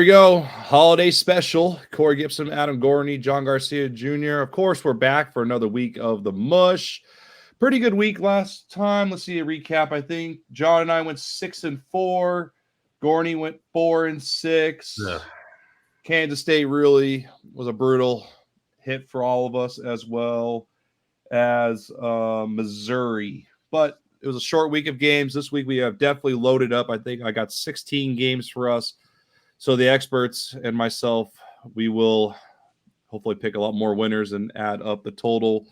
Here we go. Holiday special. Corey Gibson, Adam Gorney, John Garcia Jr. Of course, we're back for another week of the Mush. Pretty good week last time. Let's see a recap. I think John and I went 6-4. Gorney went 4-6. Ugh. Kansas State really was a brutal hit for all of us, as well as Missouri. But it was a short week of games. This week we have definitely loaded up. I think I got 16 games for us. So the experts and myself, we will hopefully pick a lot more winners and add up the total.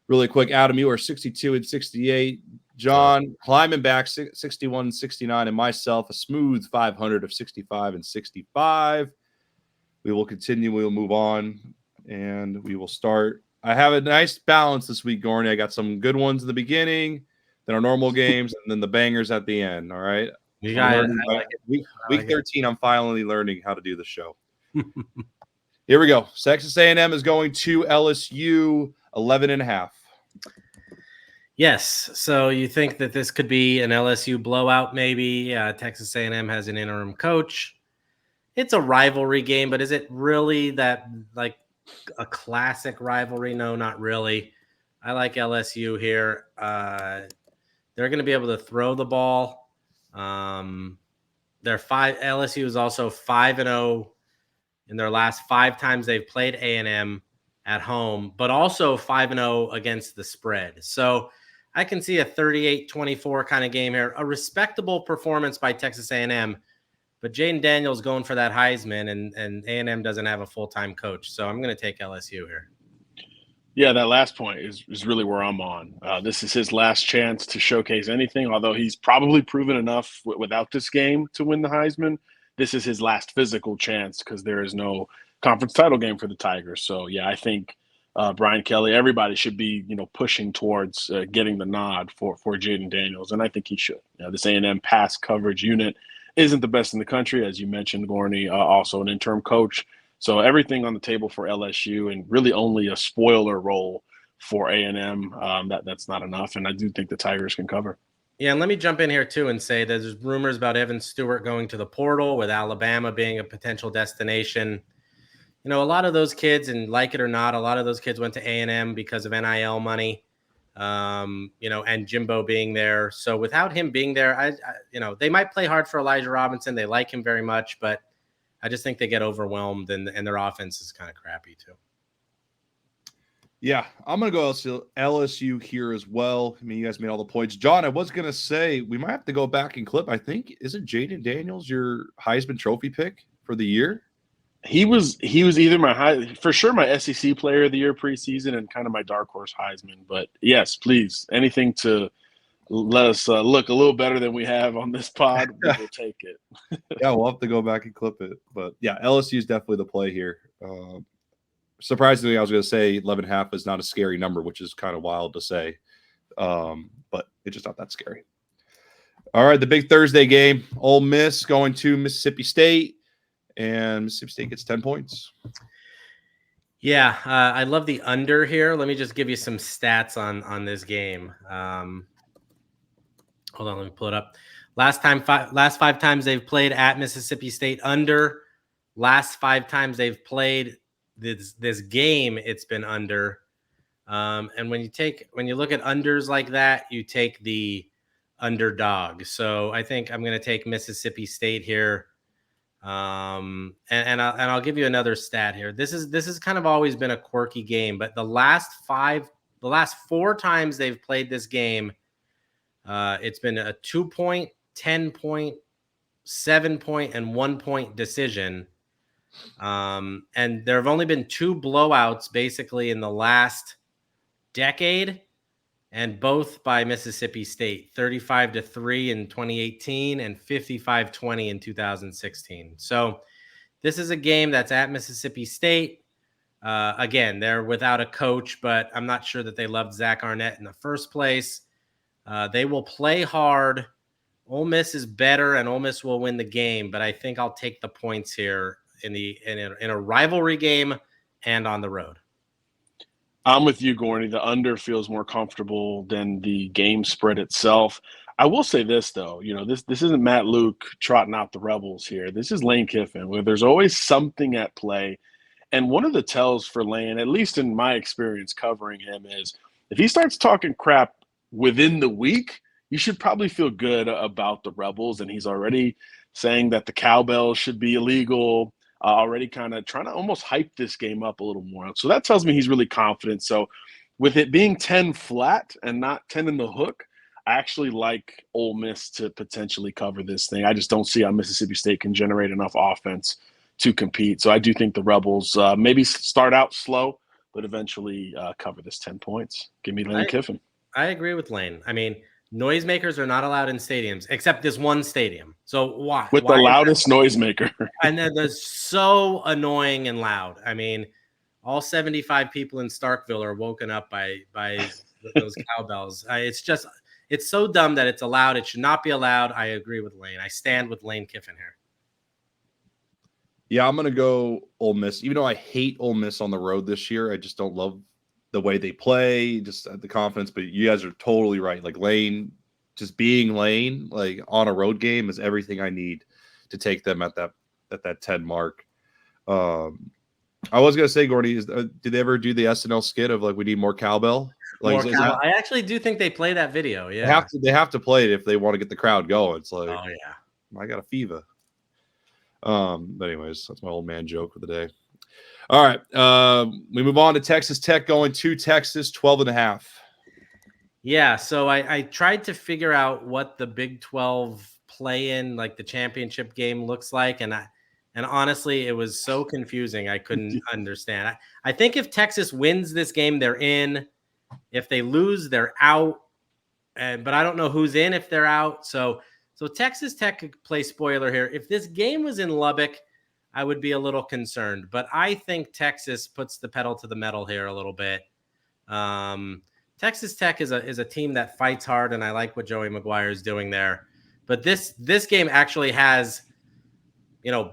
Really quick, Adam, you are 62-68. John climbing back 61-69, and myself a smooth 500 of 65-65. We will continue. We will move on, and we will start. I have a nice balance this week, Gorney. I got some good ones in the beginning, then our normal games, and then the bangers at the end. All right. You got Week 13, I'm finally learning how to do the show. Here we go. Texas A&M is going to LSU 11.5. Yes. So you think that this could be an LSU blowout, maybe? Texas A&M has an interim coach. It's a rivalry game, but is it really that like a classic rivalry? No, not really. I like LSU here. They're going to be able to throw the ball. LSU is also 5-0 in their last 5 times they've played A&M at home, but also 5-0 against the spread. So I can see a 38-24 kind of game here, a respectable performance by Texas A&M, but Jaden Daniels going for that Heisman, and A&M doesn't have a full-time coach. So I'm going to take LSU here. Yeah, that last point is really where I'm on. This is his last chance to showcase anything, although he's probably proven enough without this game to win the Heisman. This is his last physical chance because there is no conference title game for the Tigers. So, yeah, I think Brian Kelly, everybody should be, pushing towards getting the nod for Jaden Daniels, and I think he should. This A&M pass coverage unit isn't the best in the country, as you mentioned, Gorney, also an interim coach. So everything on the table for LSU, and really only a spoiler role for A&M. That's not enough, and I do think the Tigers can cover. Yeah, and let me jump in here too and say there's rumors about Evan Stewart going to the portal, with Alabama being a potential destination. A lot of those kids, and like it or not, a lot of those kids went to A&M because of NIL money, and Jimbo being there. So without him being there, they might play hard for Elijah Robinson. They like him very much, but I just think they get overwhelmed, and their offense is kind of crappy too. Yeah, I'm going to go LSU here as well. I mean, you guys made all the points. John, I was going to say we might have to go back and clip. I think, isn't Jaden Daniels your Heisman Trophy pick for the year? He was either my SEC Player of the Year preseason and kind of my dark horse Heisman. But yes, please, anything to let us look a little better than we have on this pod, we'll take it. Yeah, we'll have to go back and clip it. But yeah, LSU is definitely the play here. Surprisingly, I was going to say 11.5 is not a scary number, which is kind of wild to say. But it's just not that scary. All right, the big Thursday game. Ole Miss going to Mississippi State, and Mississippi State gets 10 points. Yeah, I love the under here. Let me just give you some stats on this game. Hold on, let me pull it up. Last 5 times they've played at Mississippi State, under. Last 5 times they've played this game, it's been under. And when you look at unders like that, you take the underdog. So I think I'm going to take Mississippi State here. And I'll give you another stat here. This is kind of always been a quirky game, but the last 4 times they've played this game, it's been a 2-point, 10-point, 7-point, and 1-point decision. And there have only been 2 blowouts basically in the last decade, and both by Mississippi State, 35-3 in 2018 and 55-20 in 2016. So this is a game that's at Mississippi State. Again, they're without a coach, but I'm not sure that they loved Zach Arnett in the first place. They will play hard. Ole Miss is better, and Ole Miss will win the game, but I think I'll take the points here in a rivalry game and on the road. I'm with you, Gorney. The under feels more comfortable than the game spread itself. I will say this though, this isn't Matt Luke trotting out the Rebels here. This is Lane Kiffin, where there's always something at play. And one of the tells for Lane, at least in my experience covering him, is if he starts talking crap within the week, you should probably feel good about the Rebels. And he's already saying that the cowbell should be illegal, already kind of trying to almost hype this game up a little more. So that tells me he's really confident. So with it being 10 flat and not 10 in the hook, I actually like Ole Miss to potentially cover this thing. I just don't see how Mississippi State can generate enough offense to compete. So I do think the Rebels maybe start out slow, but eventually cover this 10 points. Give me Lane Kiffin. I agree with Lane. I mean, noisemakers are not allowed in stadiums except this one stadium. So why? With the loudest noisemaker. And then they're so annoying and loud. I mean, all 75 people in Starkville are woken up by those cowbells. It's so dumb that it's allowed. It should not be allowed. I agree with Lane. I stand with Lane Kiffin here. Yeah, I'm going to go Ole Miss. Even though I hate Ole Miss on the road this year, I just don't love the way they play, just the confidence. But you guys are totally right. Like Lane, just being Lane, like on a road game is everything I need to take them at that 10 mark. I was going to say, Gorney, did they ever do the SNL skit of like, we need more cowbell? Like, I actually do think they play that video. Yeah, they have to play it if they want to get the crowd going. It's like, oh yeah, I got a fever. But anyways, that's my old man joke for the day. All right, we move on to Texas Tech going to Texas, 12.5. Yeah, so I tried to figure out what the Big 12 play-in, like the championship game, looks like, and honestly, it was so confusing. I couldn't understand. I think if Texas wins this game, they're in. If they lose, they're out. But I don't know who's in if they're out. So Texas Tech could play spoiler here. If this game was in Lubbock, I would be a little concerned. But I think Texas puts the pedal to the metal here a little bit. Texas Tech is a team that fights hard, and I like what Joey McGuire is doing there. But this game actually has,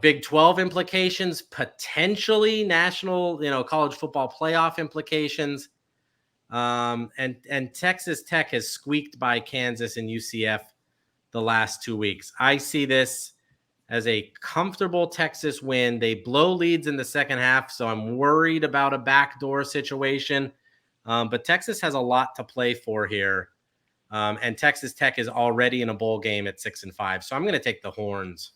Big 12 implications, potentially national, college football playoff implications. And Texas Tech has squeaked by Kansas and UCF the last 2 weeks. I see this as a comfortable Texas win. They blow leads in the second half, so I'm worried about a backdoor situation. But Texas has a lot to play for here. And Texas Tech is already in a bowl game at 6-5. So I'm going to take the Horns.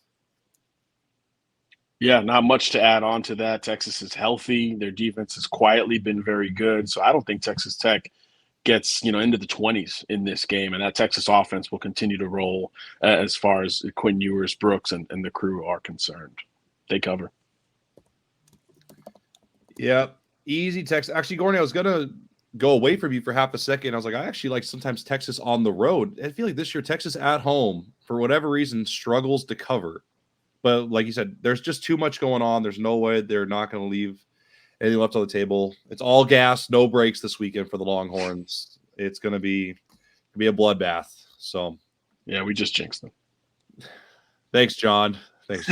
Yeah, not much to add on to that. Texas is healthy. Their defense has quietly been very good. So I don't think Texas Tech gets, into the 20s in this game. And that Texas offense will continue to roll as far as Quinn Ewers, Brooks, and the crew are concerned. They cover. Yeah, easy Texas. Actually, Gorney, I was going to go away from you for half a second. I was like, I actually like sometimes Texas on the road. I feel like this year Texas at home, for whatever reason, struggles to cover. But like you said, there's just too much going on. There's no way they're not going to leave anything left on the table. It's all gas, no breaks this weekend for the Longhorns. It's going to be a bloodbath. So, yeah, we just jinxed them. Thanks, John. Thanks.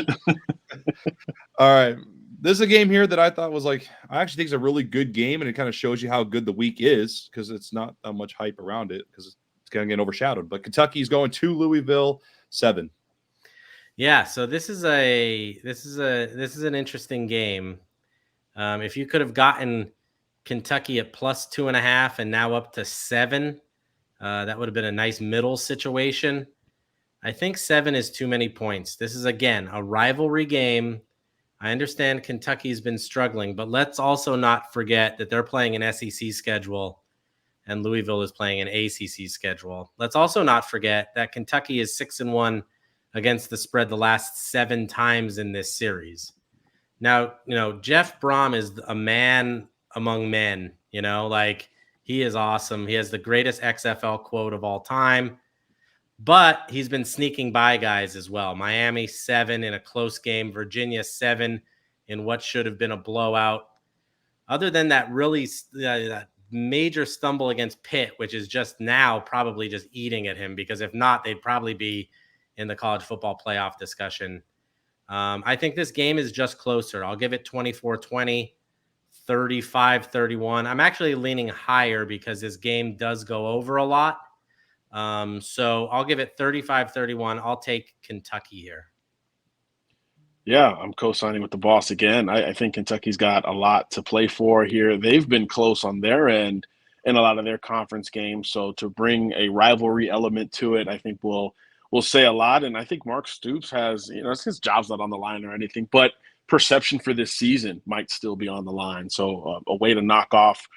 All right. This is a game here that I thought was I actually think it's a really good game, and it kind of shows you how good the week is because it's not that much hype around it because it's going to get overshadowed. But Kentucky's going to Louisville, 7. Yeah, so this is an interesting game. If you could have gotten Kentucky at +2.5 and now up to 7, that would have been a nice middle situation. I think 7 is too many points. This is, again, a rivalry game. I understand Kentucky's been struggling, but let's also not forget that they're playing an SEC schedule and Louisville is playing an ACC schedule. Let's also not forget that Kentucky is 6-1 against the spread the last 7 times in this series. Now, Jeff Brom is a man among men, he is awesome. He has the greatest XFL quote of all time, but he's been sneaking by guys as well. Miami 7 in a close game, Virginia 7 in what should have been a blowout. Other than that really that major stumble against Pitt, which is just now probably just eating at him, because if not, they'd probably be in the college football playoff discussion. I think this game is just closer. I'll give it 24-20, 35-31. I'm actually leaning higher because this game does go over a lot. So I'll give it 35-31. I'll take Kentucky here. Yeah, I'm co-signing with the boss again. I think Kentucky's got a lot to play for here. They've been close on their end in a lot of their conference games. So to bring a rivalry element to it, I think will say a lot. And I think Mark Stoops has, his job's not on the line or anything, but perception for this season might still be on the line. So a way to knock off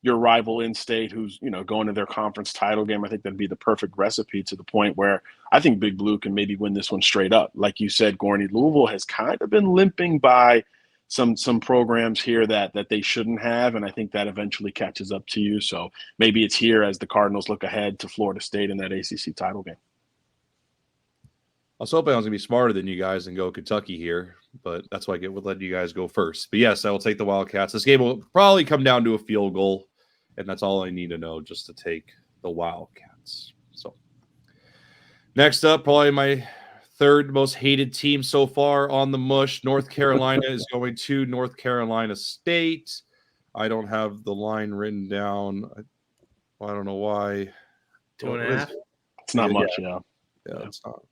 your rival in state who's, going to their conference title game. I think that'd be the perfect recipe, to the point where I think Big Blue can maybe win this one straight up. Like you said, Gorney, Louisville has kind of been limping by some programs here that they shouldn't have, and I think that eventually catches up to you. So maybe it's here as the Cardinals look ahead to Florida State in that ACC title game. I was hoping I was going to be smarter than you guys and go Kentucky here, but that's why I get with letting you guys go first. But yes, I will take the Wildcats. This game will probably come down to a field goal, and that's all I need to know just to take the Wildcats. So next up, probably my third most hated team so far on the Mush. North Carolina is going to North Carolina State. I don't have the line written down. I don't know why. 2.5. It's not much, yeah. Yeah, it's not.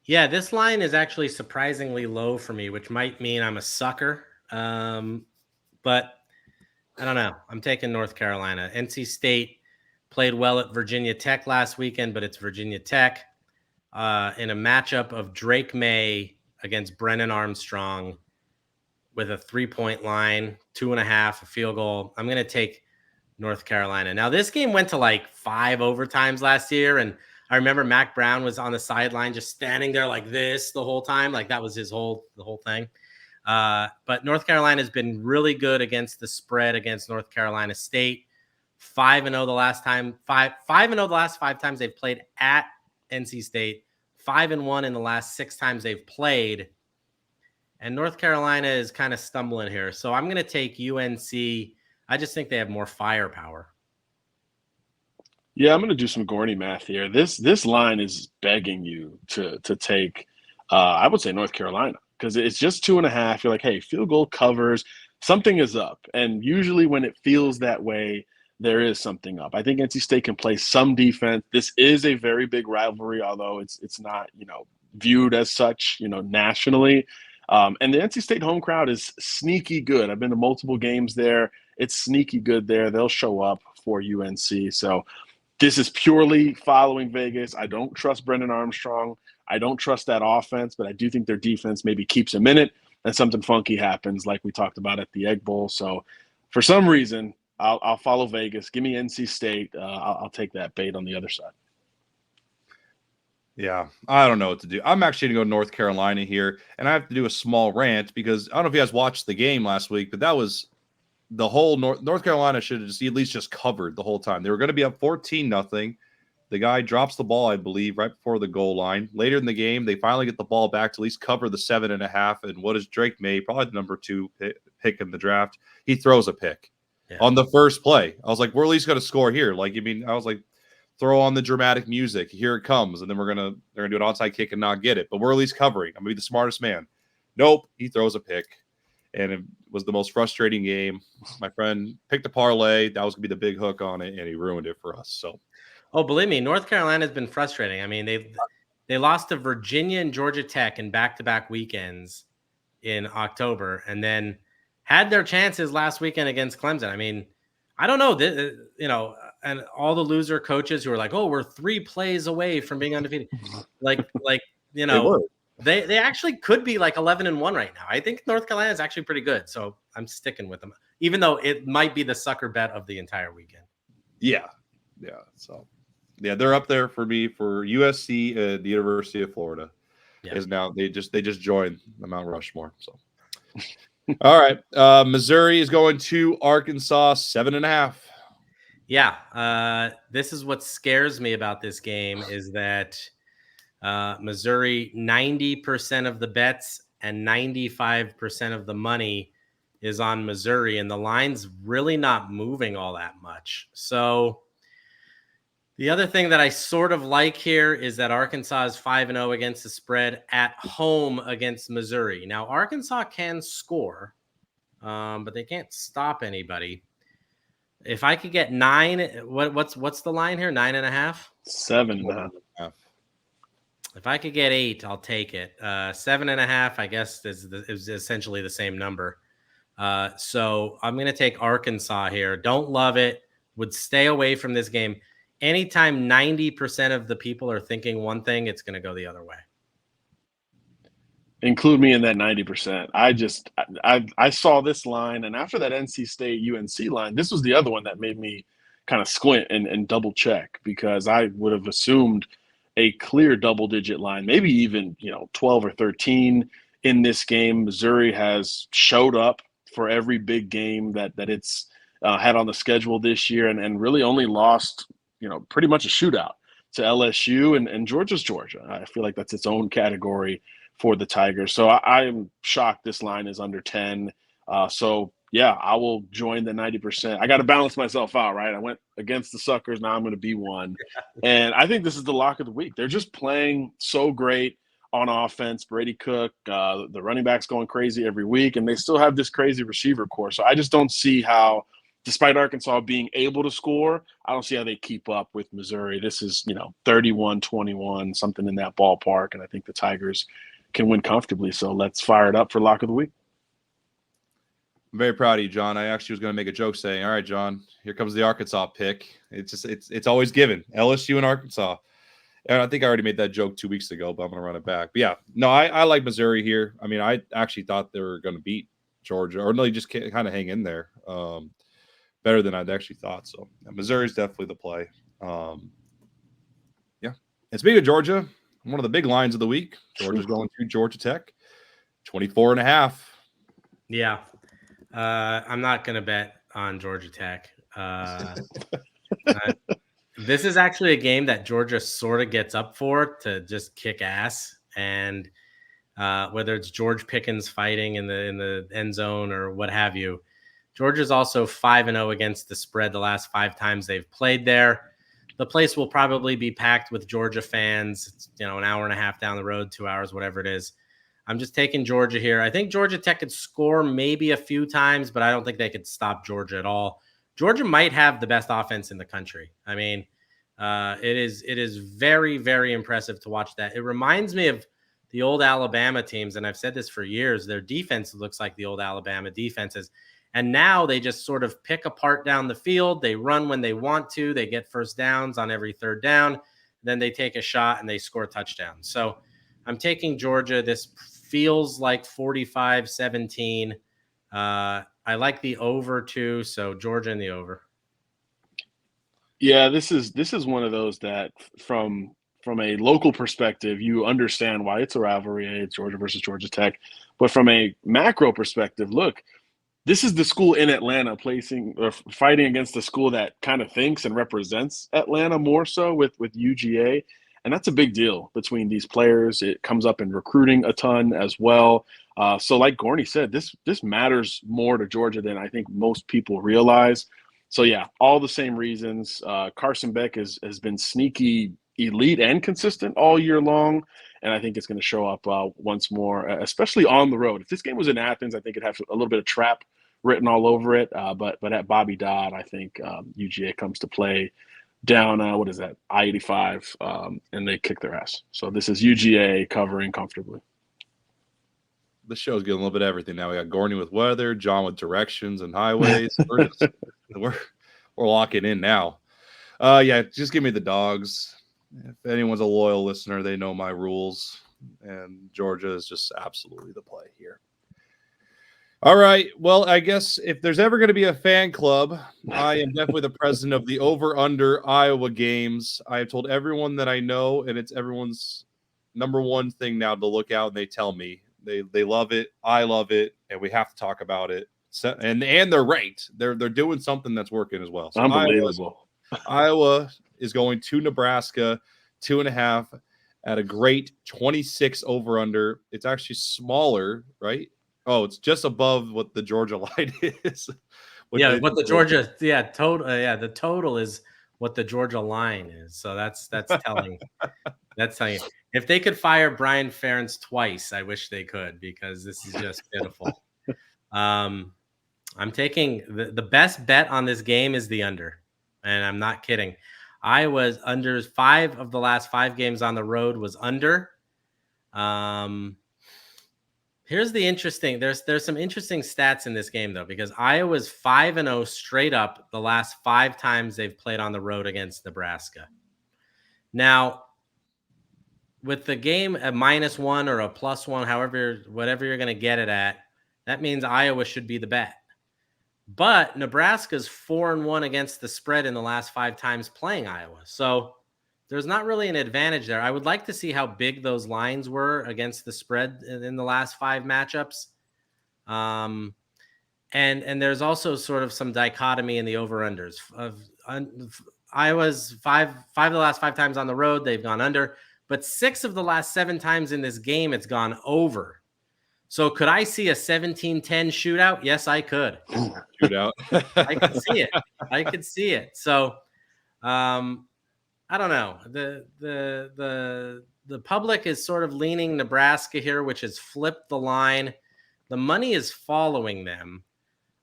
Yeah, this line is actually surprisingly low for me, which might mean I'm a sucker. But I don't know. I'm taking North Carolina. NC State played well at Virginia Tech last weekend, but it's Virginia Tech in a matchup of Drake May against Brennan Armstrong with a 3-point line, 2.5, a field goal. I'm going to take North Carolina. Now, this game went to like 5 overtimes last year, and I remember Mac Brown was on the sideline just standing there like this the whole time. Like that was the whole thing. But North Carolina has been really good against the spread against North Carolina State. 5-0 the last 5 times they've played at NC State. 5-1 in the last 6 times they've played. And North Carolina is kind of stumbling here. So I'm going to take UNC. I just think they have more firepower. Yeah, I'm going to do some Gorney math here. This line is begging you to take, I would say, North Carolina, because it's just 2.5. You're like, hey, field goal covers. Something is up. And usually when it feels that way, there is something up. I think NC State can play some defense. This is a very big rivalry, although it's not, viewed as such, nationally. And the NC State home crowd is sneaky good. I've been to multiple games there. It's sneaky good there. They'll show up for UNC. So this is purely following Vegas. I don't trust Brennan Armstrong. I don't trust that offense, but I do think their defense maybe keeps him in it, and something funky happens like we talked about at the Egg Bowl. So for some reason, I'll follow Vegas. Give me NC State. I'll take that bait on the other side. Yeah, I don't know what to do. I'm actually going to go North Carolina here, and I have to do a small rant because I don't know if you guys watched the game last week, but that was the whole North Carolina should have at least just covered the whole time. They were going to be up 14-0. The guy drops the ball, I believe, right before the goal line. Later in the game, they finally get the ball back to at least cover the 7.5. And what is Drake May, probably the number 2 pick in the draft? He throws a pick on the first play. I was like, we're at least going to score here. I was like, throw on the dramatic music. Here it comes. And then they're going to do an onside kick and not get it. But we're at least covering. I'm going to be the smartest man. Nope. He throws a pick. And it was the most frustrating game. My friend picked a parlay. That was going to be the big hook on it, and he ruined it for us. So, believe me, North Carolina has been frustrating. I mean, they lost to Virginia and Georgia Tech in back-to-back weekends in October, and then had their chances last weekend against Clemson. I mean, I don't know, and all the loser coaches who are like, "Oh, we're 3 plays away from being undefeated," They actually could be like 11-1 right now. I think North Carolina is actually pretty good, so I'm sticking with them, even though it might be the sucker bet of the entire weekend. Yeah. So, they're up there for me for USC. The University of Florida is now they just joined the Mount Rushmore. So, all right, Missouri is going to Arkansas 7.5. Yeah, this is what scares me about this game is that. Missouri, 90% of the bets and 95% of the money is on Missouri, and the line's really not moving all that much. So the other thing that I sort of like here is that Arkansas is 5-0 against the spread at home against Missouri. Now, Arkansas can score, but they can't stop anybody. If I could get 9, what's the line here? 9.5? 7.5. If I could get 8, I'll take it. 7.5, I guess, is essentially the same number. So I'm going to take Arkansas here. Don't love it. Would stay away from this game. Anytime 90% of the people are thinking one thing, it's going to go the other way. Include me in that 90%. I saw this line, and after that NC State UNC line, this was the other one that made me kind of squint and double check, because I would have assumed a clear double-digit line, maybe even 12 or 13 in this game. Missouri has showed up for every big game that it's had on the schedule this year, and really only lost pretty much a shootout to LSU, and Georgia's Georgia. I feel like that's its own category for the Tigers. So I am shocked this line is under 10. So yeah, I will join the 90%. I got to balance myself out, right? I went against the suckers. Now I'm going to be one. And I think this is the lock of the week. They're just playing so great on offense. Brady Cook, the running back's going crazy every week, and they still have this crazy receiver core. So I just don't see how, despite Arkansas being able to score, I don't see how they keep up with Missouri. This is, 31-21, something in that ballpark. And I think the Tigers can win comfortably. So let's fire it up for lock of the week. I'm very proud of you, John. I actually was going to make a joke saying, all right, John, here comes the Arkansas pick. It's always given. LSU and Arkansas. And I think I already made that joke 2 weeks ago, but I'm going to run it back. But yeah, no, I like Missouri here. I mean, I actually thought they were going to beat Georgia, or no, you just can't kind of hang in there. Better than I'd actually thought. So yeah, Missouri's definitely the play. Yeah. And speaking of Georgia, one of the big lines of the week, Georgia's going to Georgia Tech, 24.5. Yeah. I'm not going to bet on Georgia Tech. This is actually a game that Georgia sort of gets up for to just kick ass. And whether it's George Pickens fighting in the end zone or what have you, Georgia's also 5-0 against the spread the last 5 times they've played there. The place will probably be packed with Georgia fans. It's, an hour and a half down the road, 2 hours, whatever it is. I'm just taking Georgia here. I think Georgia Tech could score maybe a few times, but I don't think they could stop Georgia at all. Georgia might have the best offense in the country. I mean, it is very, very impressive to watch that. It reminds me of the old Alabama teams, and I've said this for years. Their defense looks like the old Alabama defenses. And now they just sort of pick apart down the field. They run when they want to. They get first downs on every third down. Then they take a shot and they score touchdowns. So I'm taking Georgia. This feels like 45-17. I like the over too. So Georgia in the over. Yeah, this is one of those that from a local perspective, you understand why it's a rivalry. It's Georgia versus Georgia Tech. But from a macro perspective, look, this is the school in Atlanta fighting against a school that kind of thinks and represents Atlanta more so with UGA. And that's a big deal between these players. It comes up in recruiting a ton as well. So like Gorney said, this matters more to Georgia than I think most people realize. So yeah, all the same reasons. Carson Beck has been sneaky elite and consistent all year long. And I think it's going to show up once more, especially on the road. If this game was in Athens, I think it'd have a little bit of trap written all over it. But at Bobby Dodd, I think UGA comes to play down, I-85, and they kick their ass. So this is UGA covering comfortably. The show's getting a little bit of everything now. We got Gorney with weather, John with directions and highways. we're locking in now. Yeah, just give me the dogs. If anyone's a loyal listener, they know my rules. And Georgia is just absolutely the play here. All right. Well, I guess if there's ever going to be a fan club, I am definitely the president of the over-under Iowa games. I have told everyone that I know, and it's everyone's number one thing now to look out, and they tell me. They love it. I love it, and we have to talk about it. So, and they're ranked. They're doing something that's working as well. So Unbelievable. Iowa is going to Nebraska, 2.5 at a great 26 over-under. It's actually smaller, right? Oh, it's just above what the Georgia line is. The Georgia, the total is what the Georgia line is. So that's telling. That's telling you. If they could fire Brian Ferentz twice, I wish they could, because this is just pitiful. I'm taking the best bet on this game is the under, and I'm not kidding. Iowa's under 5 of the last 5 games on the road was under. Here's the interesting. There's some interesting stats in this game though, because Iowa's 5-0 straight up the last 5 times they've played on the road against Nebraska. Now, with the game a -1 or a +1, whatever you're going to get it at, that means Iowa should be the bet. But Nebraska's 4-1 against the spread in the last 5 times playing Iowa. So there's not really an advantage there. I would like to see how big those lines were against the spread in the last 5 matchups. And there's also sort of some dichotomy in the over-unders. Iowa's 5 of the last 5 times on the road, they've gone under. But 6 of the last 7 times in this game, it's gone over. So could I see a 17-10 shootout? Yes, I could. Shootout. I could see it. I could see it. So I don't know. The public is sort of leaning Nebraska here, which has flipped the line. The money is following them.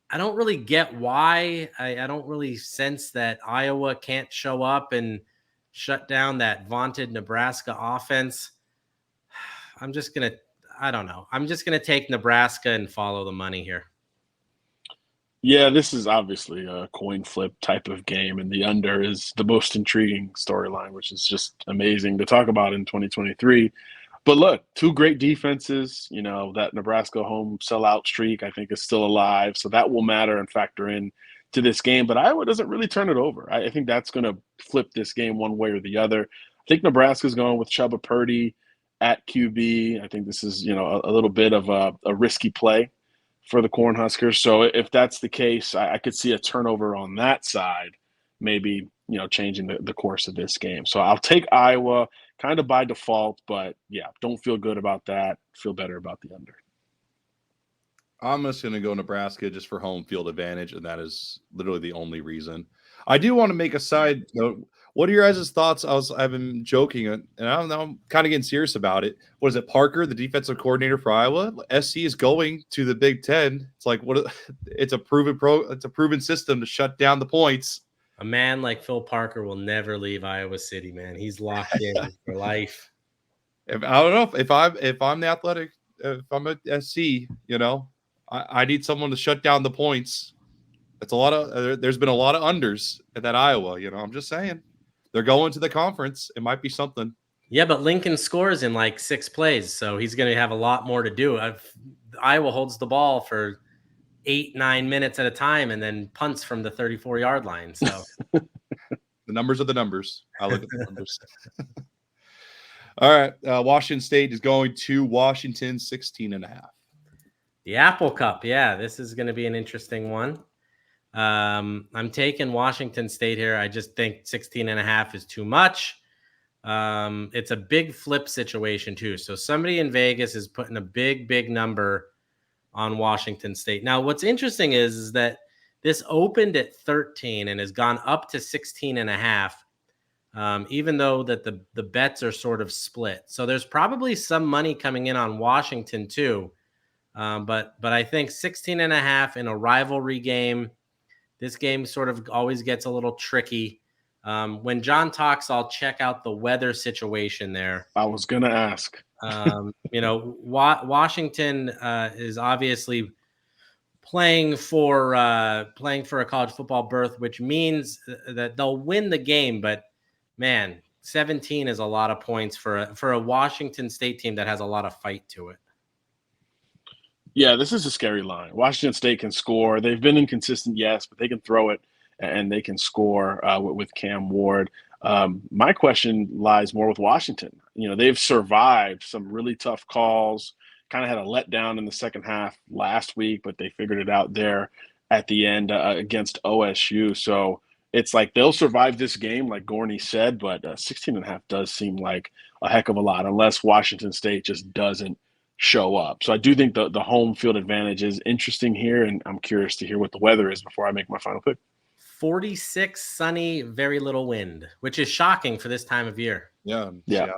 I don't really get why. I don't really sense that Iowa can't show up and shut down that vaunted Nebraska offense. I don't know. I'm just going to take Nebraska and follow the money here. Yeah, this is obviously a coin flip type of game, and the under is the most intriguing storyline, which is just amazing to talk about in 2023. But look, 2 great defenses. That Nebraska home sellout streak, I think, is still alive. So that will matter and factor in to this game. But Iowa doesn't really turn it over. I think that's going to flip this game one way or the other. I think Nebraska's going with Chubba Purdy at QB. I think this is, a little bit of a risky play for the Cornhuskers. So if that's the case, I could see a turnover on that side, maybe, changing the course of this game. So I'll take Iowa kind of by default, but yeah, don't feel good about that. Feel better about the under. I'm just going to go Nebraska just for home field advantage, and that is literally the only reason. I do want to make a side note. What are your guys' thoughts? I've been joking, and I don't know, I'm kind of getting serious about it. What is it, Parker, the defensive coordinator for Iowa? SC is going to the Big Ten. It's like it's a proven system to shut down the points. A man like Phil Parker will never leave Iowa City, man. He's locked in for life. I don't know if I'm the athletic, if I'm at SC, I need someone to shut down the points. It's there's been a lot of unders at that Iowa. I'm just saying. They're going to the conference. It might be something. Yeah, but Lincoln scores in like 6 plays, so he's going to have a lot more to do. Iowa holds the ball for 8-9 minutes at a time and then punts from the 34-yard line. So the numbers are the numbers. I look at the numbers. All right. Washington State is going to Washington 16.5. The Apple Cup. Yeah, this is going to be an interesting one. I'm taking Washington State here. I just think 16.5 is too much. It's a big flip situation too. So somebody in Vegas is putting a big number on Washington State. Now, what's interesting is that this opened at 13 and has gone up to 16.5, even though that the bets are sort of split. So there's probably some money coming in on Washington too. But I think 16.5 in a rivalry game. This game sort of always gets a little tricky. When John talks, I'll check out the weather situation there. I was going to ask. Washington is obviously playing for a college football berth, which means that they'll win the game. But man, 17 is a lot of points for a Washington State team that has a lot of fight to it. Yeah, this is a scary line. Washington State can score. They've been inconsistent, yes, but they can throw it and they can score with Cam Ward. My question lies more with Washington. They've survived some really tough calls, kind of had a letdown in the second half last week, but they figured it out there at the end against OSU. So it's like they'll survive this game, like Gorney said, but 16.5 does seem like a heck of a lot unless Washington State just doesn't show up. So I do think the home field advantage is interesting here, and I'm curious to hear what the weather is before I make my final pick. 46, sunny, very little wind, which is shocking for this time of year. Yeah.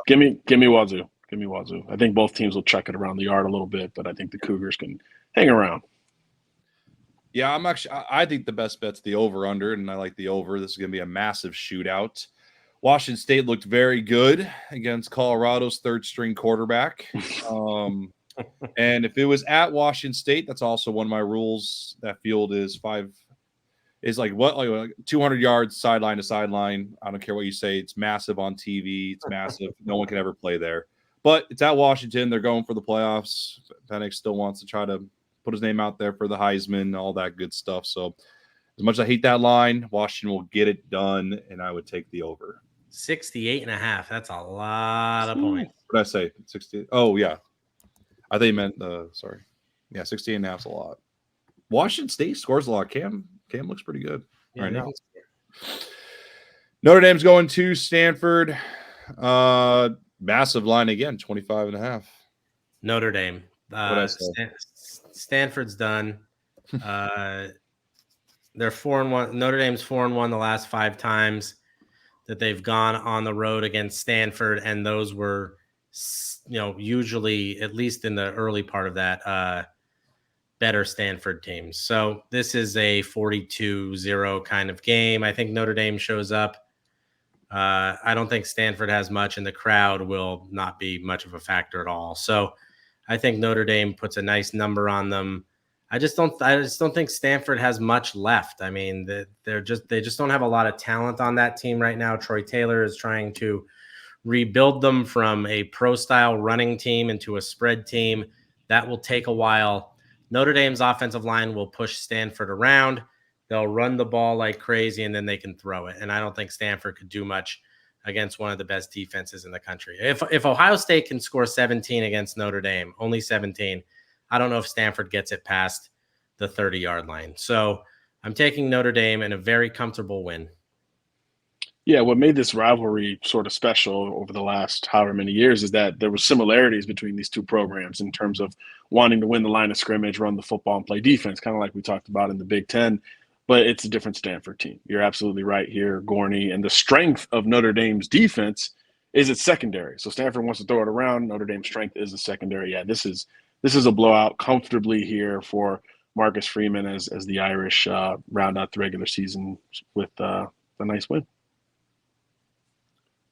Give me Wazoo. Give me Wazoo. I think both teams will check it around the yard a little bit, but I think the Cougars can hang around. Yeah, I think the best bet's the over/under, and I like the over. This is going to be a massive shootout. Washington State looked very good against Colorado's third-string quarterback. And if it was at Washington State, that's also one of my rules. That field is like 200 yards sideline to sideline. I don't care what you say. It's massive on TV. It's massive. No one can ever play there. But it's at Washington. They're going for the playoffs. Penix still wants to try to put his name out there for the Heisman, all that good stuff. So as much as I hate that line, Washington will get it done, and I would take the over. 68.5. That's a lot of points. What did I say? 60. Oh, yeah. I think you meant sorry. Yeah, 68.5 is a lot. Washington State scores a lot. Cam looks pretty good right now. Notre Dame's going to Stanford. Massive line again, 25.5. Notre Dame. Stanford's done. They're 4-1. Notre Dame's 4-1 the last 5 times that they've gone on the road against Stanford, and those were, usually, at least in the early part of that, better Stanford teams. So this is a 42-0 kind of game. I think Notre Dame shows up. I don't think Stanford has much, and the crowd will not be much of a factor at all. So I think Notre Dame puts a nice number on them. I just don't think Stanford has much left. I mean, they just don't have a lot of talent on that team right now. Troy Taylor is trying to rebuild them from a pro-style running team into a spread team. That will take a while. Notre Dame's offensive line will push Stanford around. They'll run the ball like crazy, and then they can throw it. And I don't think Stanford could do much against one of the best defenses in the country. If Ohio State can score 17 against Notre Dame, only 17, I don't know if Stanford gets it past the 30-yard line. So I'm taking Notre Dame in a very comfortable win. Yeah, what made this rivalry sort of special over the last however many years is that there were similarities between these two programs in terms of wanting to win the line of scrimmage, run the football, and play defense, kind of like we talked about in the Big Ten. But it's a different Stanford team. You're absolutely right here, Gorney. And the strength of Notre Dame's defense is its secondary. So Stanford wants to throw it around. Notre Dame's strength is the secondary. Yeah, this is a blowout comfortably here for Marcus Freeman as the Irish round out the regular season with a nice win.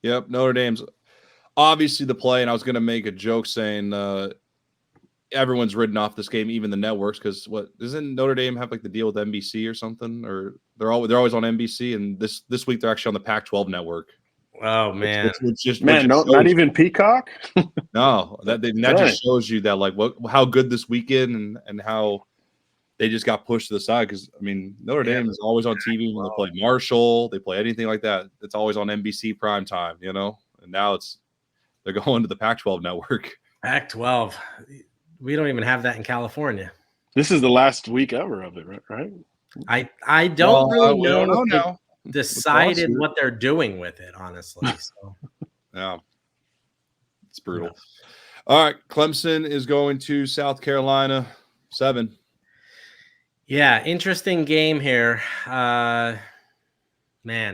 Yep, Notre Dame's obviously the play, and I was going to make a joke saying everyone's ridden off this game, even the networks, because doesn't Notre Dame have like the deal with NBC or something, or they're always on NBC, and this week they're actually on the Pac-12 network. Oh man, not even Peacock. No, that just shows you that like how good this weekend and how they just got pushed to the side, because I mean Notre Dame is always on TV when they play Marshall, they play anything like that. It's always on NBC prime time, and now they're going to the Pac-12 network. Pac-12, we don't even have that in California. This is the last week ever of it, right? I don't really know. We don't know now. Decided what they're doing with it, honestly. So. Yeah, it's brutal. Yeah. All right, Clemson is going to South Carolina, 7. Yeah, interesting game here. Man,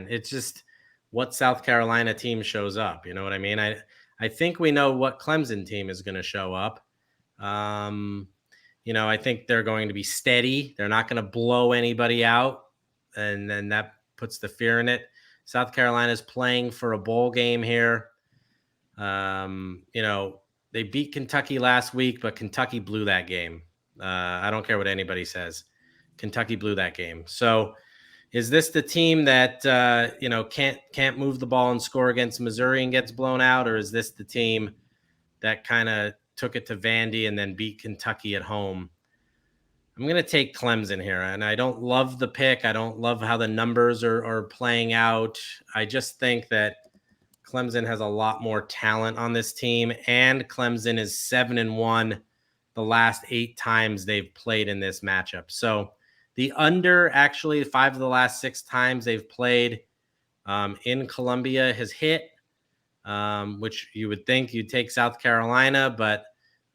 it's just what South Carolina team shows up. You know what I mean? I think we know what Clemson team is going to show up. I think they're going to be steady. They're not going to blow anybody out, and then that puts the fear in it. South Carolina is playing for a bowl game here. They beat Kentucky last week, but Kentucky blew that game. I don't care what anybody says. Kentucky blew that game. So is this the team that, can't move the ball and score against Missouri and gets blown out? Or is this the team that kind of took it to Vandy and then beat Kentucky at home? I'm going to take Clemson here, and I don't love the pick. I don't love how the numbers are playing out. I just think that Clemson has a lot more talent on this team, and Clemson is 7-1 the last 8 times they've played in this matchup. So the under, actually, 5 of the last 6 times they've played in Columbia has hit, which you would think you'd take South Carolina, but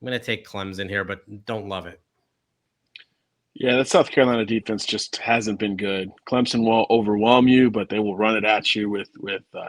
I'm going to take Clemson here, but don't love it. Yeah, that South Carolina defense just hasn't been good. Clemson will overwhelm you, but they will run it at you with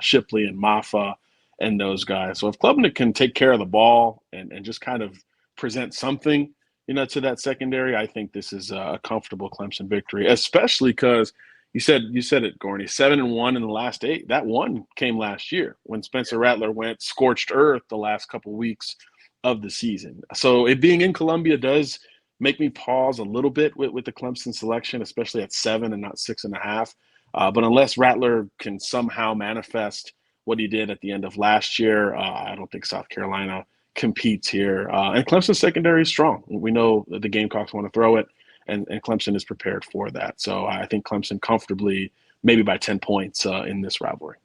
Shipley and Maffa and those guys. So if Clemson can take care of the ball and just kind of present something, to that secondary, I think this is a comfortable Clemson victory, especially because you said it, Gorney, 7-1 in the last 8. That one came last year when Spencer Rattler went scorched earth the last couple weeks of the season. So it being in Columbia does make me pause a little bit with the Clemson selection, especially at 7 and not 6.5. But unless Rattler can somehow manifest what he did at the end of last year, I don't think South Carolina competes here. And Clemson's secondary is strong. We know that the Gamecocks want to throw it, and Clemson is prepared for that. So I think Clemson comfortably, maybe by 10 points in this rivalry.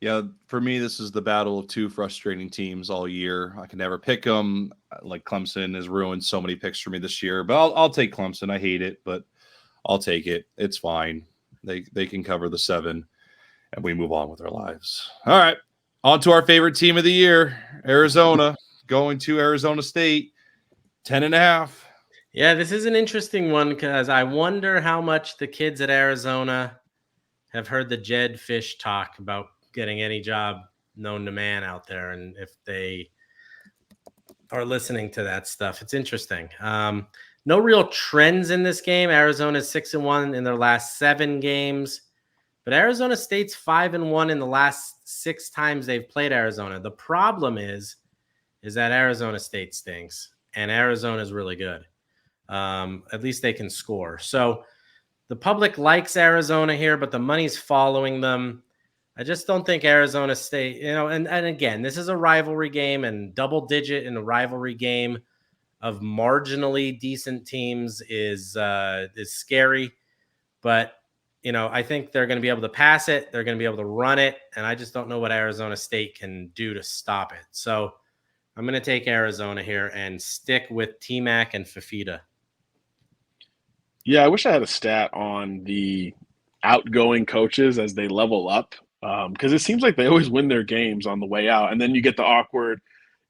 Yeah, for me, this is the battle of two frustrating teams all year. I can never pick them. Like Clemson has ruined so many picks for me this year, but I'll take Clemson. I hate it, but I'll take it. It's fine. They can cover the 7, and we move on with our lives. All right, on to our favorite team of the year, Arizona, going to Arizona State, 10.5. Yeah, this is an interesting one because I wonder how much the kids at Arizona have heard the Jed Fish talk about getting any job known to man out there, and if they are listening to that stuff. It's interesting. No real trends in this game. Arizona's 6-1 in their last 7 games, but Arizona State's 5-1 in the last 6 times they've played Arizona. The problem is that Arizona State stinks, and Arizona's really good. At least they can score. So the public likes Arizona here, but the money's following them. I just don't think Arizona State, and again, this is a rivalry game, and double digit in a rivalry game of marginally decent teams is scary. But, I think they're going to be able to pass it. They're going to be able to run it. And I just don't know what Arizona State can do to stop it. So I'm going to take Arizona here and stick with T-Mac and Fafita. Yeah, I wish I had a stat on the outgoing coaches as they level up. Because it seems like they always win their games on the way out. And then you get the awkward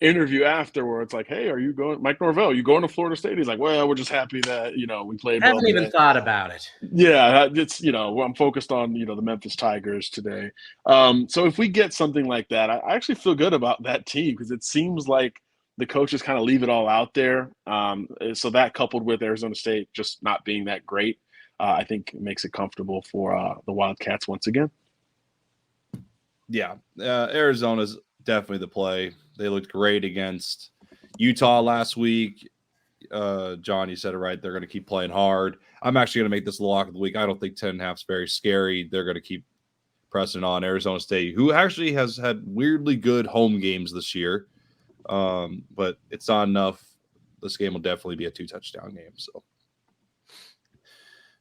interview after where it's like, hey, are you going – Mike Norvell, you going to Florida State? He's like, well, we're just happy that, we played well. I haven't even thought about it. Yeah, it's, I'm focused on, the Memphis Tigers today. So if we get something like that, I actually feel good about that team because it seems like the coaches kind of leave it all out there. So that coupled with Arizona State just not being that great, I think makes it comfortable for the Wildcats once again. Yeah, Arizona's definitely the play. They looked great against Utah last week. John, you said it right. They're going to keep playing hard. I'm actually going to make this the lock of the week. I don't think 10.5 is very scary. They're going to keep pressing on Arizona State, who actually has had weirdly good home games this year. But it's not enough. This game will definitely be a 2-touchdown game. So,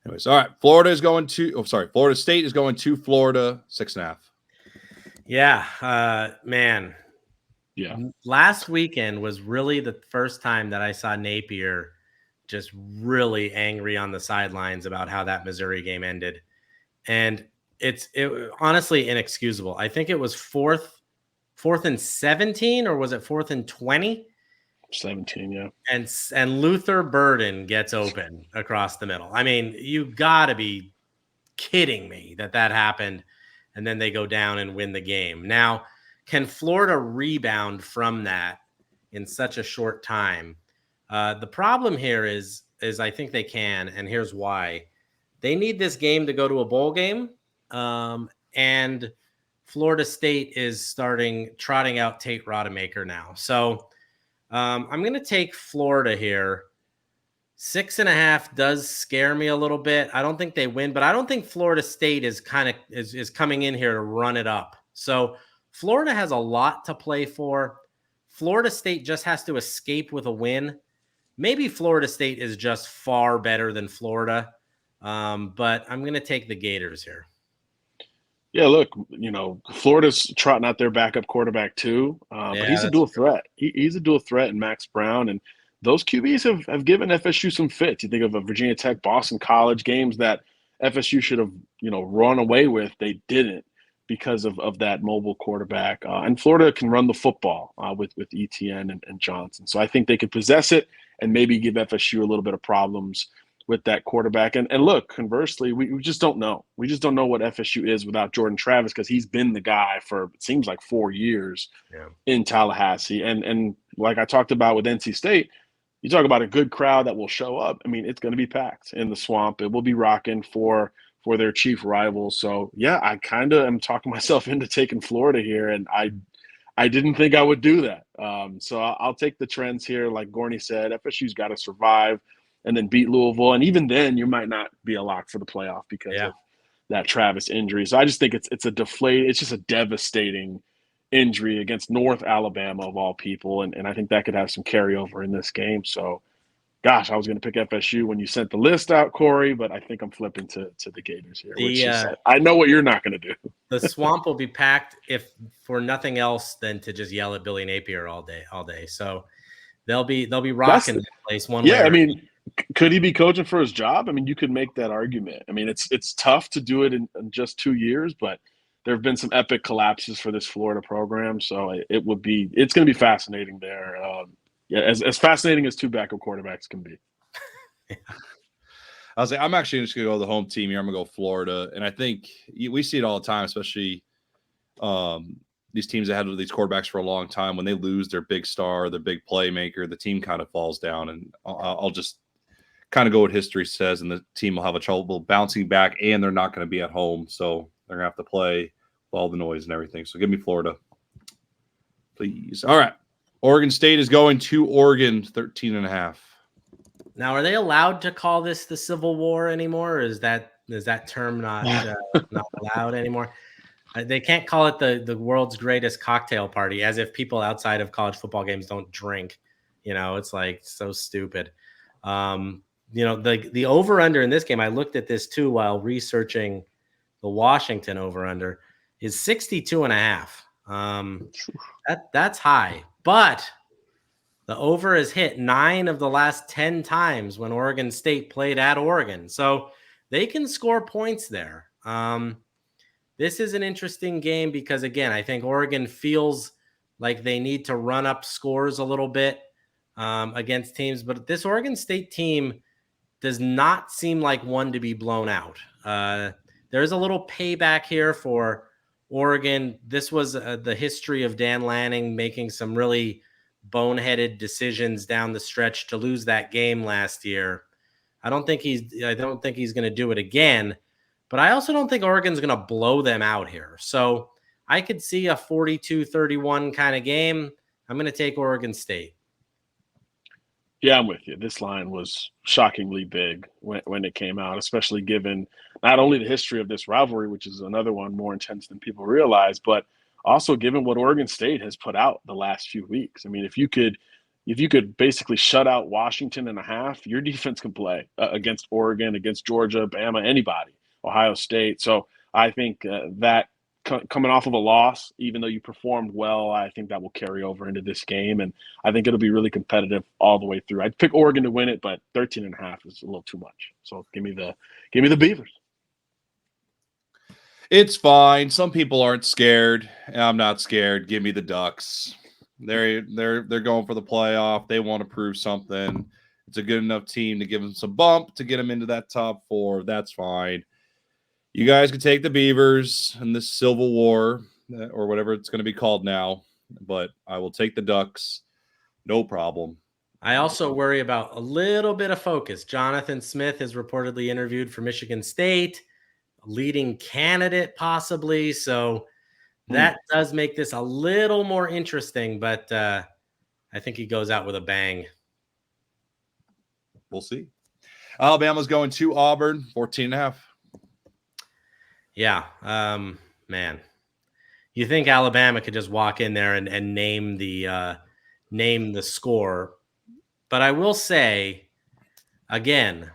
anyways, all right. Florida State is going to Florida, 6.5. Yeah, man. Yeah. Last weekend was really the first time that I saw Napier just really angry on the sidelines about how that Missouri game ended. And it honestly inexcusable. I think it was fourth and 17, or was it 4th and 20? 17, yeah. And Luther Burden gets open across the middle. I mean, you got to be kidding me that happened. And then they go down and win the game. Now, can Florida rebound from that in such a short time? The problem here is I think they can, and here's why. They need this game to go to a bowl game, and Florida State is trotting out Tate Rodemaker now. So I'm going to take Florida here. 6.5 does scare me a little bit. I don't think they win, but I don't think Florida State is coming in here to run it up. So Florida has a lot to play for. Florida State just has to escape with a win. Maybe Florida State is just far better than Florida, but I'm going to take the Gators here. Yeah, look, Florida's trotting out their backup quarterback too, but he's a dual threat. He's a dual threat in Max Brown, and those QBs have given FSU some fits. You think of a Virginia Tech, Boston College games that FSU should have, run away with. They didn't because of that mobile quarterback. And Florida can run the football with Etienne and Johnson. So I think they could possess it and maybe give FSU a little bit of problems with that quarterback. And look, conversely, we just don't know. We just don't know what FSU is without Jordan Travis because he's been the guy for, it seems like 4 years in Tallahassee. And like I talked about with NC State, you talk about a good crowd that will show up. I mean, it's going to be packed in the Swamp. It will be rocking for their chief rivals. So yeah, I kind of am talking myself into taking Florida here, and I didn't think I would do that. So I'll take the trends here. Like Gorney said, FSU's got to survive and then beat Louisville, and even then, you might not be a lock for the playoff because of that Travis injury. So I just think it's a deflate. It's just a devastating injury against North Alabama of all people, and I think that could have some carryover in this game. So, gosh, I was going to pick FSU when you sent the list out, Corey, but I think I'm flipping to the Gators here. Which is, I know what you're not going to do. The Swamp will be packed if for nothing else than to just yell at Billy Napier all day. So they'll be rocking that place one way. Yeah, I mean, could he be coaching for his job? I mean, you could make that argument. I mean, it's tough to do it in just 2 years, but there have been some epic collapses for this Florida program, so it's going to be fascinating there. Yeah, as fascinating as two backup quarterbacks can be. Yeah. I was like, I'm actually just going to go the home team here. I'm going to go Florida, and I think we see it all the time, especially these teams that had these quarterbacks for a long time. When they lose their big star, their big playmaker, the team kind of falls down, and I'll just kind of go what history says, and the team will have a trouble bouncing back, and they're not going to be at home, so they're going to have to play with all the noise and everything. So give me Florida, please. All right. Oregon State is going to Oregon, 13.5. Now, are they allowed to call this the Civil War anymore? Or is that term not allowed anymore? They can't call it the world's greatest cocktail party, as if people outside of college football games don't drink. It's like so stupid. The over-under in this game, I looked at this too while researching the Washington over-under, is 62.5. That's high, but the over has hit 9 of the last 10 times when Oregon State played at Oregon. So they can score points there. This is an interesting game because, again, I think Oregon feels like they need to run up scores a little bit against teams, but this Oregon State team does not seem like one to be blown out. There's a little payback here for Oregon. This was the history of Dan Lanning making some really boneheaded decisions down the stretch to lose that game last year. I don't think he's going to do it again, but I also don't think Oregon's going to blow them out here. So I could see a 42-31 kind of game. I'm going to take Oregon State. Yeah, I'm with you. This line was shockingly big when it came out, especially given not only the history of this rivalry, which is another one more intense than people realize, but also given what Oregon State has put out the last few weeks. I mean, if you could basically shut out Washington in a half, your defense can play against Oregon, against Georgia, Bama, anybody, Ohio State. So I think that coming off of a loss, even though you performed well, I think that will carry over into this game, and I think it'll be really competitive all the way through. I'd pick Oregon to win it, but 13.5 is a little too much. So give me the Beavers. It's fine. Some people aren't scared. I'm not scared. Give me the Ducks. They're going for the playoff. They want to prove something. It's a good enough team to give them some bump to get them into that top 4. That's fine. You guys can take the Beavers in this Civil War or whatever it's going to be called now, but I will take the Ducks. No problem. I also worry about a little bit of focus. Jonathan Smith is reportedly interviewed for Michigan State, a leading candidate possibly. So that does make this a little more interesting, but I think he goes out with a bang. We'll see. Alabama's going to Auburn, 14.5. Yeah, man. You think Alabama could just walk in there and name the score. But I will say, again,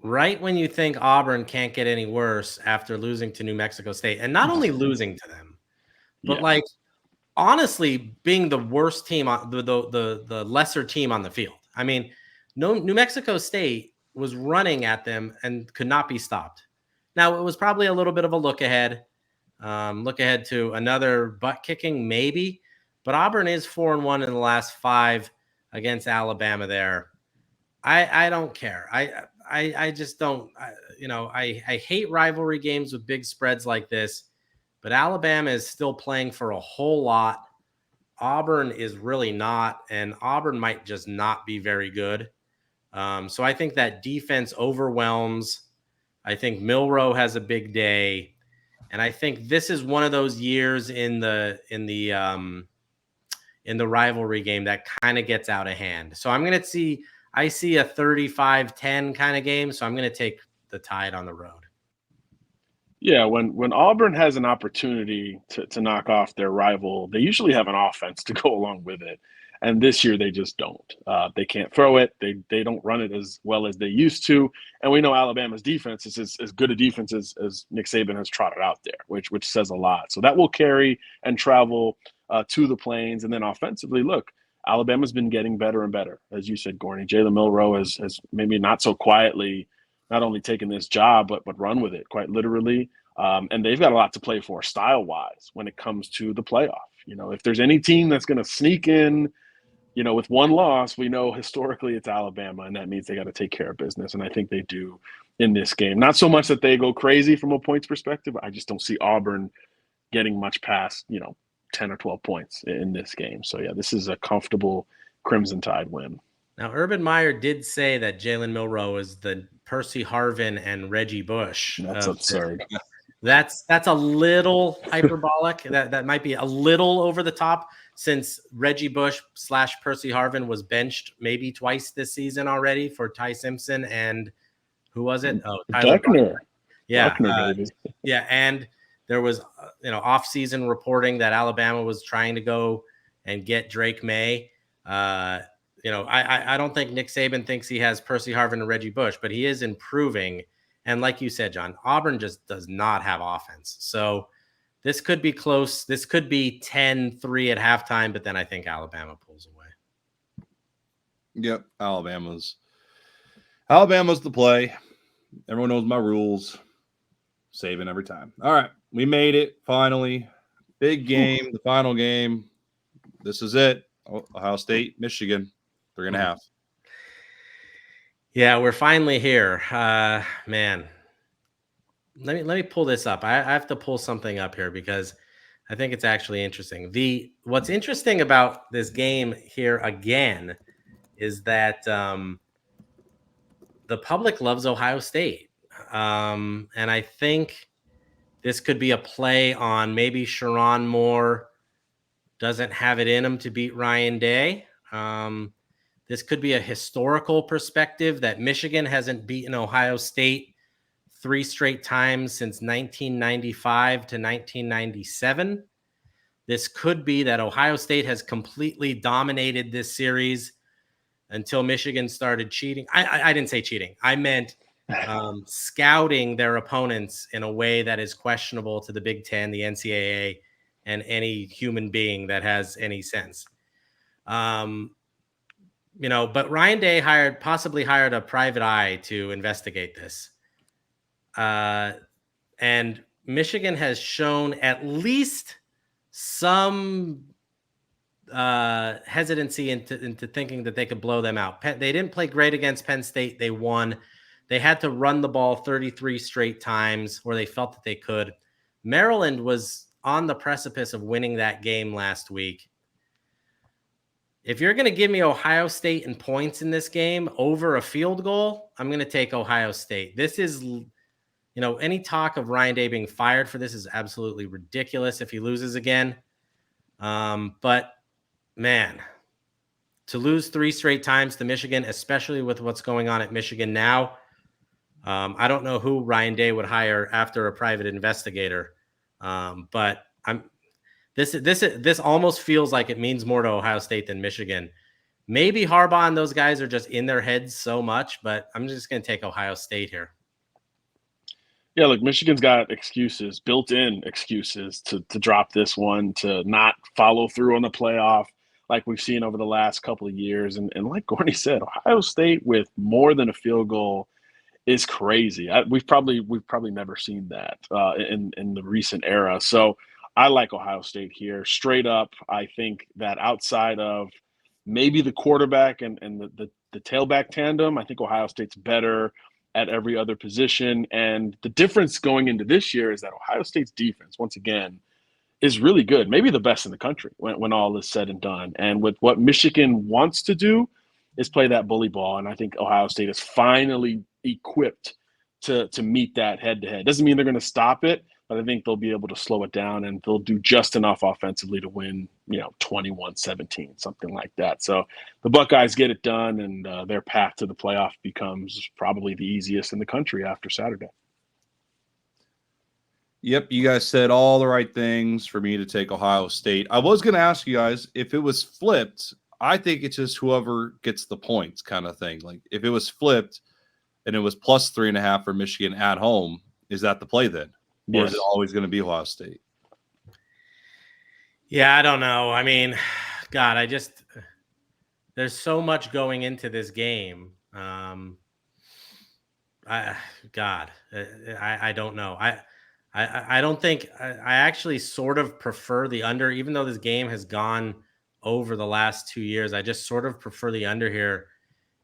right when you think Auburn can't get any worse after losing to New Mexico State, and not only losing to them, but like honestly being the worst team, the lesser team on the field. I mean, New Mexico State was running at them and could not be stopped. Now, it was probably a little bit of a look ahead to another butt kicking, maybe. But Auburn is 4-1 in the last 5 against Alabama there. I don't care. I just don't. I hate rivalry games with big spreads like this. But Alabama is still playing for a whole lot. Auburn is really not, and Auburn might just not be very good. So I think that defense overwhelms. I think Milroe has a big day, and I think this is one of those years in the rivalry game that kind of gets out of hand. So I see a 35-10 kind of game. So I'm going to take the Tide on the road. Yeah, when Auburn has an opportunity to knock off their rival, they usually have an offense to go along with it. And this year they just don't. They can't throw it. They don't run it as well as they used to. And we know Alabama's defense is as good a defense as Nick Saban has trotted out there, which says a lot. So that will carry and travel to the Plains. And then offensively, look, Alabama's been getting better and better. As you said, Gorney, Jalen Milroe has maybe not so quietly not only taken this job, but run with it quite literally. And they've got a lot to play for style-wise when it comes to the playoff. If there's any team that's going to sneak in, with one loss, we know historically it's Alabama, and that means they got to take care of business. And I think they do in this game. Not so much that they go crazy from a points perspective. I just don't see Auburn getting much past, 10 or 12 points in this game. So, yeah, this is a comfortable Crimson Tide win. Now, Urban Meyer did say that Jalen Milroe is the Percy Harvin and Reggie Bush. That's absurd. That's a little hyperbolic. That might be a little over the top, since Reggie Bush / Percy Harvin was benched maybe twice this season already for Ty Simpson and who was it? Oh, Tyler Buckner. Yeah, Buckner, baby. Yeah, and there was off-season reporting that Alabama was trying to go and get Drake May. I don't think Nick Saban thinks he has Percy Harvin and Reggie Bush, but he is improving. And like you said, John, Auburn just does not have offense. So this could be close. This could be 10-3 at halftime, but then I think Alabama pulls away. Yep, Alabama's the play. Everyone knows my rules. Saving every time. All right, we made it finally. Big game, the final game. This is it. Ohio State, Michigan, 3.5. Yeah, we're finally here. Man, let me pull this up. I have to pull something up here because I think it's actually interesting. What's interesting about this game here again is that the public loves Ohio State. And I think this could be a play on maybe Sharon Moore doesn't have it in him to beat Ryan Day. This could be a historical perspective that Michigan hasn't beaten Ohio State 3 straight times since 1995 to 1997. This could be that Ohio State has completely dominated this series until Michigan started cheating. I didn't say cheating. I meant scouting their opponents in a way that is questionable to the Big Ten, the NCAA, and any human being that has any sense. But Ryan Day possibly hired a private eye to investigate this. And Michigan has shown at least some hesitancy into thinking that they could blow them out. They didn't play great against Penn State. They won. They had to run the ball 33 straight times where they felt that they could. Maryland was on the precipice of winning that game last week. If you're going to give me Ohio State and points in this game over a field goal, I'm going to take Ohio State. This is, any talk of Ryan Day being fired for this is absolutely ridiculous if he loses again. But man, to lose 3 straight times to Michigan, especially with what's going on at Michigan now, I don't know who Ryan Day would hire after a private investigator. But this almost feels like it means more to Ohio State than Michigan. Maybe Harbaugh and those guys are just in their heads so much, but I'm just going to take Ohio State here. Yeah, look, Michigan's got excuses, built-in excuses to drop this one, to not follow through on the playoff like we've seen over the last couple of years. And like Gorney said, Ohio State with more than a field goal is crazy. We've probably never seen that in the recent era. So I like Ohio State here. Straight up, I think that outside of maybe the quarterback and the tailback tandem, I think Ohio State's better at every other position. And the difference going into this year is that Ohio State's defense, once again, is really good, maybe the best in the country when all is said and done. And with what Michigan wants to do is play that bully ball, and I think Ohio State is finally equipped to meet that head-to-head. Doesn't mean they're going to stop it, but I think they'll be able to slow it down, and they'll do just enough offensively to win, 21-17, something like that. So the Buckeyes get it done, and their path to the playoff becomes probably the easiest in the country after Saturday. Yep, you guys said all the right things for me to take Ohio State. I was going to ask you guys if it was flipped. I think it's just whoever gets the points kind of thing. Like if it was flipped and it was plus 3.5 for Michigan at home, is that the play then? Or Yes. is it always going to be Ohio State? Yeah, I don't know. I mean, God, there's so much going into this game. I don't know. I don't think I actually sort of prefer the under, even though this game has gone over the last 2 years. I just sort of prefer the under here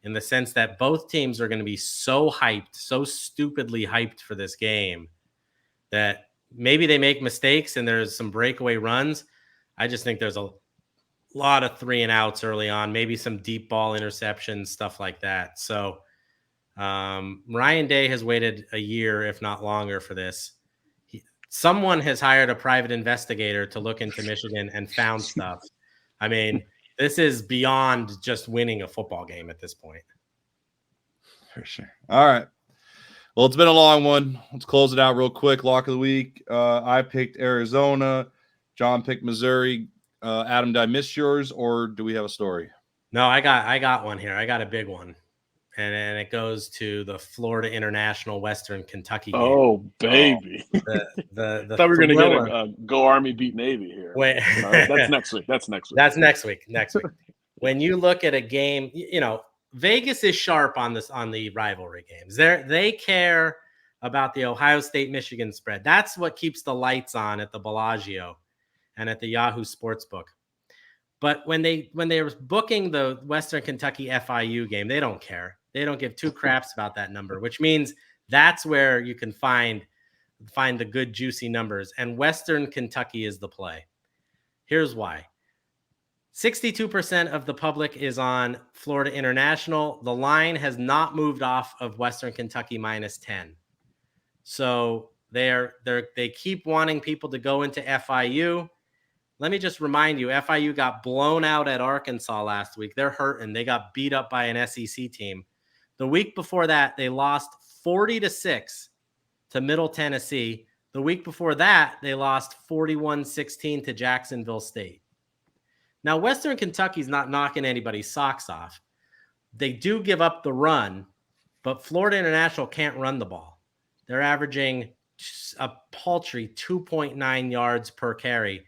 in the sense that both teams are going to be so hyped, so stupidly hyped for this game that maybe they make mistakes and there's some breakaway runs. I just think there's a lot of 3-and-outs early on, maybe some deep ball interceptions, stuff like that. So Ryan Day has waited a year, if not longer, for this. Someone has hired a private investigator to look into Michigan and found stuff. I mean, this is beyond just winning a football game at this point. For sure. All right. Well, it's been a long one. Let's close it out real quick. Lock of the week. I picked Arizona. John picked Missouri. Adam, did I miss yours, or do we have a story? No, I got one here. I got a big one. And it goes to the Florida International Western Kentucky game. Oh, baby. The I thought we were going to get a Go Army beat Navy here. Wait. No, that's next week. That's next week. When you look at a game, Vegas is sharp on the rivalry games. They care about the Ohio State-Michigan spread. That's what keeps the lights on at the Bellagio and at the Yahoo Sportsbook. But when they're booking the Western Kentucky FIU game, they don't care. They don't give two craps about that number, which means that's where you can find the good, juicy numbers. And Western Kentucky is the play. Here's why. 62% of the public is on Florida International. The line has not moved off of Western Kentucky -10. So they keep wanting people to go into FIU. Let me just remind you, FIU got blown out at Arkansas last week. They're hurting. They got beat up by an SEC team. The week before that, they lost 40-6 to Middle Tennessee. The week before that, they lost 41-16 to Jacksonville State. Now, Western Kentucky's not knocking anybody's socks off. They do give up the run, but Florida International can't run the ball. They're averaging a paltry 2.9 yards per carry.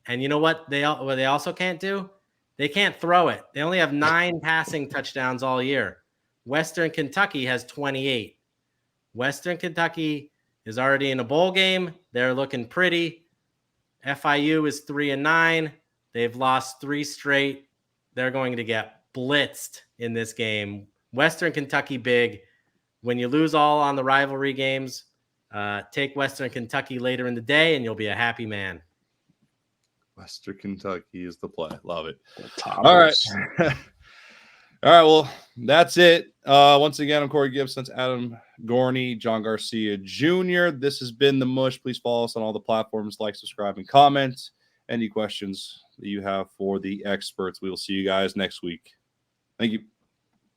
And you know what they also can't do? They can't throw it. They only have 9 passing touchdowns all year. Western Kentucky has 28. Western Kentucky is already in a bowl game. They're looking pretty. FIU is 3-9. They've lost 3 straight. They're going to get blitzed in this game. Western Kentucky big. When you lose all on the rivalry games, take Western Kentucky later in the day, and you'll be a happy man. Western Kentucky is the play. Love it. All right. All right. Well, that's it. Once again, I'm Corey Gibson. That's Adam Gorney, John Garcia Jr. This has been the Mush. Please follow us on all the platforms. Like, subscribe, and comment. Any questions that you have for the experts. We will see you guys next week. Thank you.